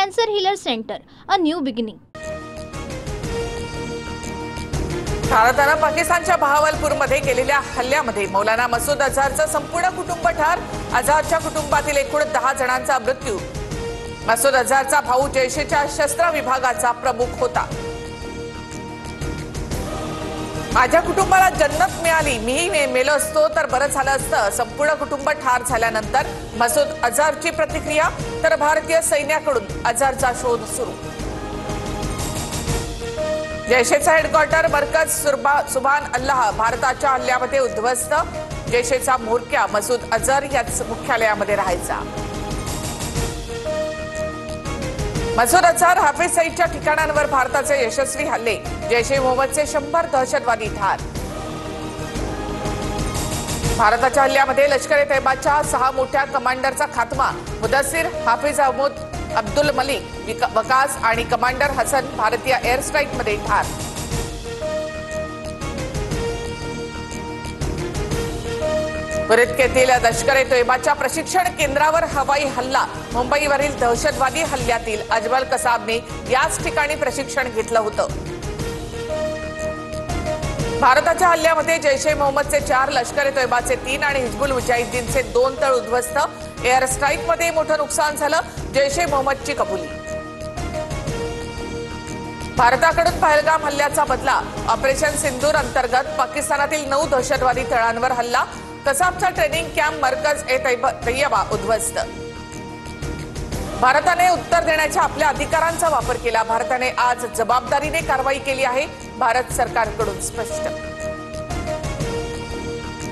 Cancer Healer Center, a new beginning. भारतानं पाकिस्तानच्या बहावलपूरमध्ये केलेल्या हल्ल्यामध्ये मौलाना मसूद अझहरचं संपूर्ण कुटुंब ठार. अझहरच्या कुटुंबातील एकूण 10 जणांचा मृत्यू. मसूद अझहरचा भाऊ जैशच्या शस्त्र विभागाचा प्रमुख होता. माझ्या कुटुंबाला जन्नत मिळाली, मीही मेलो असतो तर बरं झालं असतं. संपूर्ण कुटुंब ठार झाल्यानंतर मसूद अझहरची प्रतिक्रिया. तर भारतीय सैन्याकडून अझहरचा शोध सुरू. जैशचा हेडक्वार्टर मरकज सुभान अल्लाह भारताच्या हल्ल्यामध्ये उद्ध्वस्त. जैशचा म्होरक्या मसूद अझहर याच मुख्यालयामध्ये राहायचा. मसूद अझहर हाफिज सईदच्या ठिकाणांवर भारताचे यशस्वी हल्ले. जैश-ए मोहम्मदचे 100 दहशतवादी ठार. भारताच्या हल्ल्यामध्ये लष्कर-ए-तैयबाच्या 6 मोठ्या कमांडरचा खात्मा. मुदस्सीर, हाफिज अहमद, अब्दुल मलिक, वकास आणि कमांडर हसन भारतीय एअर स्ट्राईकमध्ये ठार. बुरदकेतील लष्कर-ए-तैयबाच्या प्रशिक्षण केंद्रावर हवाई हल्ला. मुंबईवरील दहशतवादी हल्ल्यातील अजमल कसाबने याच ठिकाणी प्रशिक्षण घेतलं होतं. भारताच्या हल्ल्यामध्ये जैश-ए मोहम्मदचे 4, लष्कर-ए-तैयबाचे 3 आणि हिजबुल मुजाहिद्दीनचे 2 तळ उद्ध्वस्त. एअर स्ट्राईकमध्ये मोठं नुकसान झालं. जैश-ए मोहम्मदची कबुली. भारताकडून पहलगाम हल्ल्याचा बदला. ऑपरेशन सिंदूर अंतर्गत पाकिस्तानातील 9 दहशतवादी तळांवर हल्ला. कसाबचा ट्रेनिंग कॅम्प मरकज-ए-तैयबा उद्ध्वस्त. भारताने उत्तर देण्याच्या आपल्या अधिकारांचा वापर केला. भारताने आज जबाबदारीने कारवाई केली आहे. भारत सरकारकडून स्पष्ट.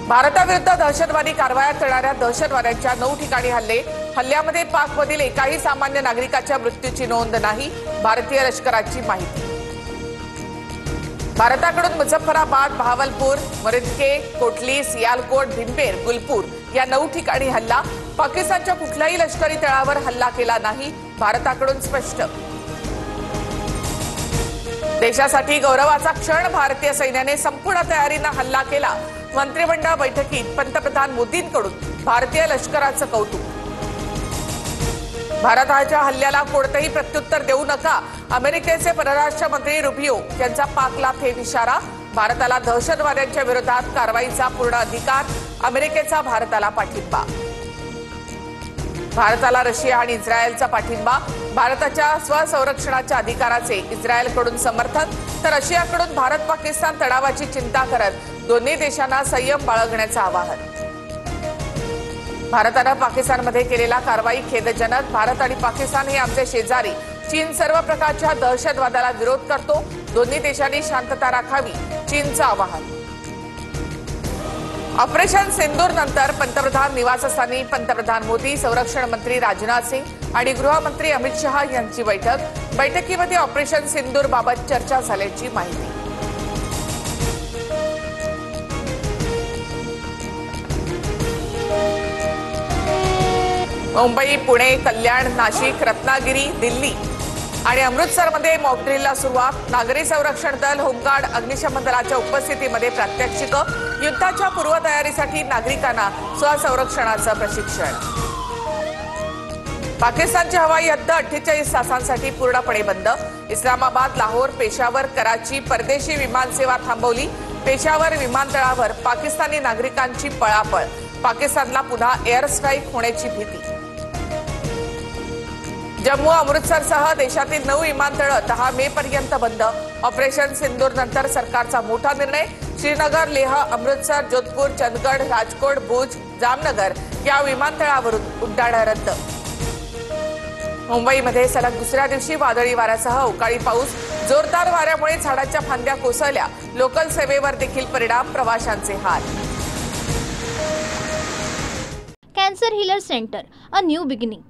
भारताविरुद्ध दहशतवादी कारवाया करणाऱ्या दहशतवाद्यांच्या 9 ठिकाणी हल्ले. हल्ल्यामध्ये पाकमधील एकाही सामान्य नागरिकाच्या मृत्यूची नोंद नाही. भारतीय लष्कराची माहिती. भारताकडून मुझफ्फराबाद, बहावलपूर, मुरदके, कोटली, सियालकोट, भिंपेर, गुलपूर या 9 ठिकाणी हल्ला. पाकिस्तानच्या कुठल्याही लष्करी तळावर हल्ला केला नाही. भारताकडून स्पष्ट. देशासाठी गौरवाचा क्षण. भारतीय सैन्याने संपूर्ण तयारीनं हल्ला केला. मंत्रिमंडळ बैठकीत पंतप्रधान मोदींकडून भारतीय लष्कराचं कौतुक. भारताच्या हल्ल्याला कोणतेही प्रत्युत्तर देऊ नका. अमेरिकेचे परराष्ट्र मंत्री रुबियो यांचा पाकला थेट इशारा. भारताला दहशतवाद्यांच्या विरोधात कारवाईचा पूर्ण अधिकार. अमेरिकेचा भारताला पाठिंबा. भारताला रशिया आणि इस्रायलचा पाठिंबा. भारताच्या स्वसंरक्षणाच्या अधिकाराचे इस्रायलकडून समर्थन तर रशियाकडून भारत-पाकिस्तान तणावाची चिंता करत दोन्ही देशांना संयम बाळगण्याचं आवाहन. भारतानं पाकिस्तानमध्ये केलेला कारवाई खेदजनक. भारत आणि पाकिस्तान हे आमचे शेजारी. चीन सर्व प्रकारच्या दहशतवादाला विरोध करतो. दोन्ही देशांनी शांतता राखावी. चीनचं आवाहन. ऑपरेशन सिंदूर नंतर पंतप्रधान निवासस्थानी पंतप्रधान मोदी, संरक्षण मंत्री राजनाथ सिंह आणि गृहमंत्री अमित शहा यांची बैठक. बैठकीमध्ये ऑपरेशन सिंदूर बाबत चर्चा झाल्याची माहिती. मुंबई, पुणे, कल्याण, नाशिक, रत्नागिरी, दिल्ली आणि अमृतसरमध्ये मॉकड्रिलला सुरुवात. नागरी संरक्षण दल, होमगार्ड, अग्निशमन दलाच्या उपस्थितीमध्ये प्रात्यक्षिकं. युद्धाच्या पूर्वतयारीसाठी नागरिकांना स्वसंरक्षणाचं प्रशिक्षण. पाकिस्तानची हवाई हद्द 48 तासांसाठी पूर्णपणे बंद. इस्लामाबाद, लाहोर, पेशावर, कराची परदेशी विमानसेवा थांबवली. पेशावर विमानतळावर पाकिस्तानी नागरिकांची पळापळ. पाकिस्तानला पुन्हा एअर स्ट्राईक होण्याची भीती. जम्मू, अमृतसरसह देशातील 9 विमानतळं 10 मे पर्यंत बंद. ऑपरेशन सिंदूर नंतर सरकारचा मोठा निर्णय. श्रीनगर, लेह, अमृतसर, जोधपूर, चंदगड, राजकोट, भुज, जामनगर या विमानतळावरून उड्डाणं रद्द. मुंबईमध्ये सलग दुसऱ्या दिवशी वादळी वाऱ्यासह अवकाळी पाऊस. जोरदार वाऱ्यामुळे झाडाच्या फांद्या कोसळल्या. लोकल सेवेवर देखील परिणाम. प्रवाशांचे हाल. Cancer Healer Center, a new beginning.